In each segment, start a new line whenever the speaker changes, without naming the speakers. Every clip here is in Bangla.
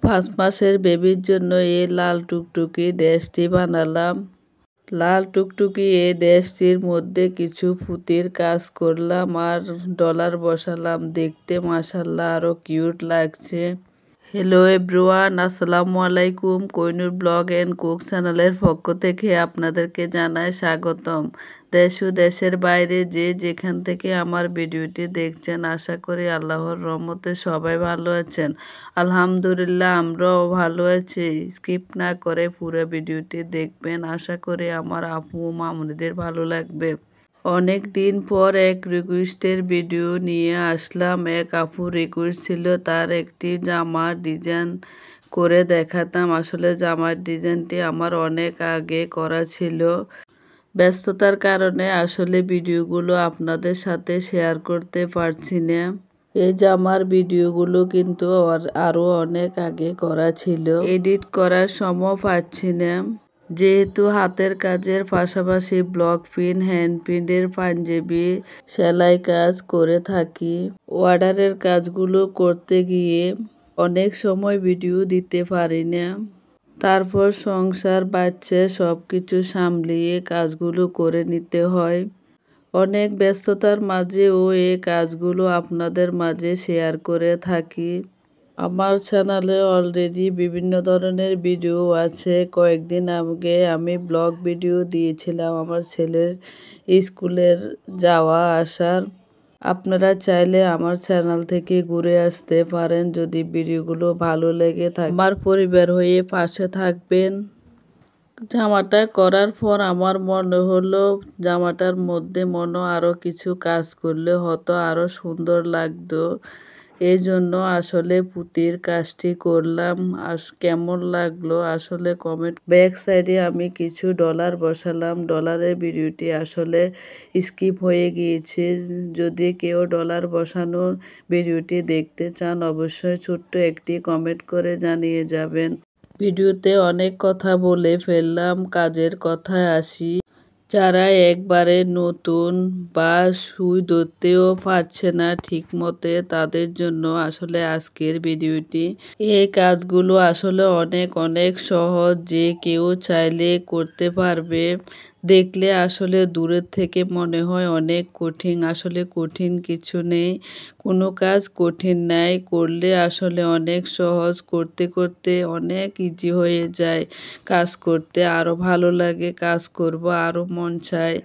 5 মাসের বেবির জন্য এই লাল টুকটুকি ড্রেসটি বানালাম। লাল টুকটুকি এই ড্রেসটির মধ্যে কিছু পুঁতির কাজ করলাম আর ডলার বসালাম। দেখতে মাশাআল্লাহ আরো কিউট লাগছে। হ্যালো এভরিওয়ান, আসসালামু আলাইকুম। কোহিনুর ব্লগ এন্ড কুক চ্যানেলের পক্ষ থেকে আপনাদেরকে জানাই স্বাগতম। দেশ ও দেশের বাইরে যে যেখান থেকে আমার ভিডিওটি দেখছেন, আশা করি আল্লাহর রহমতে সবাই ভালো আছেন। আলহামদুলিল্লাহ আমরাও ভালো আছি। স্কিপ না করে পুরো ভিডিওটি দেখবেন, আশা করি আমার আপু ও মামুনিদের ভালো লাগবে। অনেক দিন পর এক রিকোয়েস্টের ভিডিও নিয়ে আসলাম। এক আপুর রিকোয়েস্ট ছিল তার একটি জামার ডিজাইন করে দেখাতাম। আসলে জামার ডিজাইনটি আমার অনেক আগে করা ছিল। ব্যস্ততার কারণে আসলে ভিডিওগুলো আপনাদের সাথে শেয়ার করতে পারছি না। এই জামার ভিডিওগুলো কিন্তু আরও অনেক আগে করা ছিল, এডিট করার সময় পাচ্ছি না। যেহেতু হাতের কাজের পাশাপাশি ব্লক প্রিন্ট, হ্যান্ড প্রিন্টের পাঞ্জাবি সেলাই কাজ করে থাকি, অর্ডারের কাজগুলো করতে গিয়ে অনেক সময় ভিডিও দিতে পারি না। তারপর সংসার, বাচ্চা সব কিছু সামলিয়ে কাজগুলো করে নিতে হয়। অনেক ব্যস্ততার মাঝেও এই কাজগুলো আপনাদের মাঝে শেয়ার করে থাকি। আমার চ্যানেলে অলরেডি বিভিন্ন ধরনের ভিডিও আছে। কয়েকদিন আগে আমি ব্লগ ভিডিও দিয়েছিলাম আমার ছেলের স্কুলের যাওয়া আসার। আপনারা চাইলে আমার চ্যানেল থেকে ঘুরে আসতে পারেন যদি ভিডিওগুলো ভালো লেগে থাকে। আমার পরিবার হয়ে পাশে থাকবেন। জামাটা করার পর আমার মনে হলো জামাটার মধ্যে আরও কিছু কাজ করলে হয়তো আরও সুন্দর লাগতো। এই জন্য আসলে পুঁতির কাজটি করলাম। কেমন লাগলো আসলে কমেন্ট। ব্যাক সাইডে আমি কিছু ডলার বসালাম। ডলারের ভিডিওটি আসলে স্কিপ হয়ে গিয়েছে। যদি কেউ ডলার বসানোর ভিডিওটি দেখতে চান, অবশ্যই ছোট্ট একটি কমেন্ট করে জানিয়ে যাবেন। ভিডিওতে অনেক কথা বলে ফেললাম, কাজের কথায় আসি। যারা একবারে নতুন বা সুই ধরতেও পারছে না ঠিক মতে, তাদের জন্য আসলে আজকের ভিডিওটি। এই কাজগুলো আসলে অনেক অনেক সহজ, যে কেউ চাইলে করতে পারবে। দেখলে আসলে দূরের থেকে মনে হয় অনেক কঠিন, আসলে কঠিন কিছু নেই। কোনো কাজ কঠিন নাই, করলে আসলে অনেক সহজ। করতে করতে অনেক ইজি হয়ে যায়। কাজ করতে আরও ভালো লাগে, কাজ করব আরও মন চায়।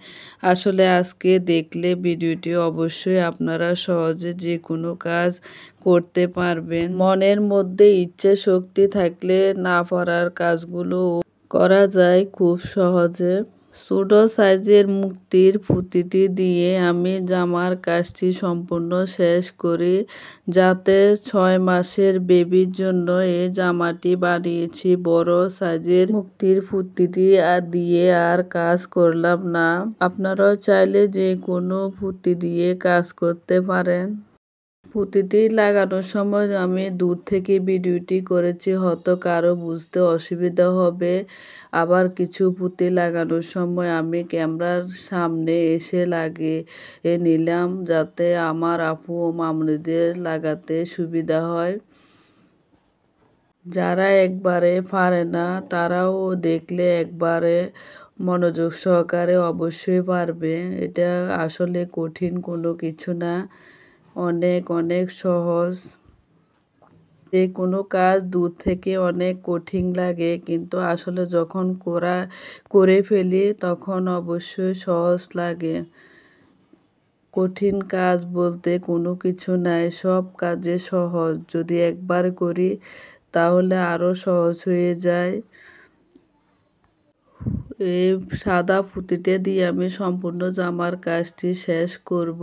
আসলে আজকে দেখলে ভিডিওটি অবশ্যই আপনারা সহজে যে কোনো কাজ করতে পারবেন। মনের মধ্যে ইচ্ছে শক্তি থাকলে না পারার কাজগুলো করা যায় খুব সহজে। ছোট সাইজের মুক্তির পুঁতিটি দিয়ে আমি জামার কাজটি সম্পূর্ণ শেষ করি। যাতে 6 মাসের বেবির জন্য এই জামাটি বানিয়েছি। বড় সাইজের মুক্তির পুঁতিটি দিয়ে আর কাজ করলাম না। আপনারাও চাইলে যে কোনো পুঁতি দিয়ে কাজ করতে পারেন। পুঁতিটি লাগানোর সময় আমি দূর থেকে ভিডিওটি করেছি, হয়তো কারো বুঝতে অসুবিধা হবে। আবার কিছু পুঁতি লাগানোর সময় আমি ক্যামেরার সামনে এসে লাগিয়ে নিলাম, যাতে আমার আপু ও মামুনিদের লাগাতে সুবিধা হয়। যারা একবারে পারে না তারাও দেখলে একবারে মনোযোগ সহকারে অবশ্যই পারবে। এটা আসলে কঠিন কোনো কিছু না, অনেক অনেক সহজ। যে কোনো কাজ দূর থেকে অনেক কঠিন লাগে, কিন্তু আসলে যখন করে ফেলি তখন অবশ্যই সহজ লাগে। কঠিন কাজ বলতে কোনো কিছু নাই, সব কাজে সহজ। যদি একবার করি তাহলে আরও সহজ হয়ে যায়। এই সাদা পুঁতিটা দিয়ে আমি সম্পূর্ণ জামার কাজটি শেষ করব।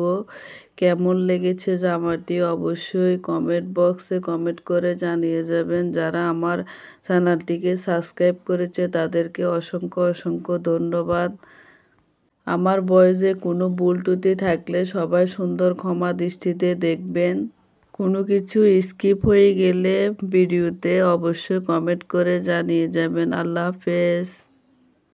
কেমন লেগেছে জামাটি অবশ্যই কমেন্ট বক্সে কমেন্ট করে জানিয়ে যাবেন। যারা আমার চ্যানেলটিকে সাবস্ক্রাইব করেছে তাদেরকে অসংখ্য অসংখ্য ধন্যবাদ। আমার ভয়েসে কোনো ভুল ত্রুটি থাকলে সবাই সুন্দর ক্ষমা দৃষ্টিতে দেখবেন। কোনো কিছু স্কিপ হয়ে গেলে ভিডিওতে অবশ্যই কমেন্ট করে জানিয়ে যাবেন। আল্লাহ হাফেজ।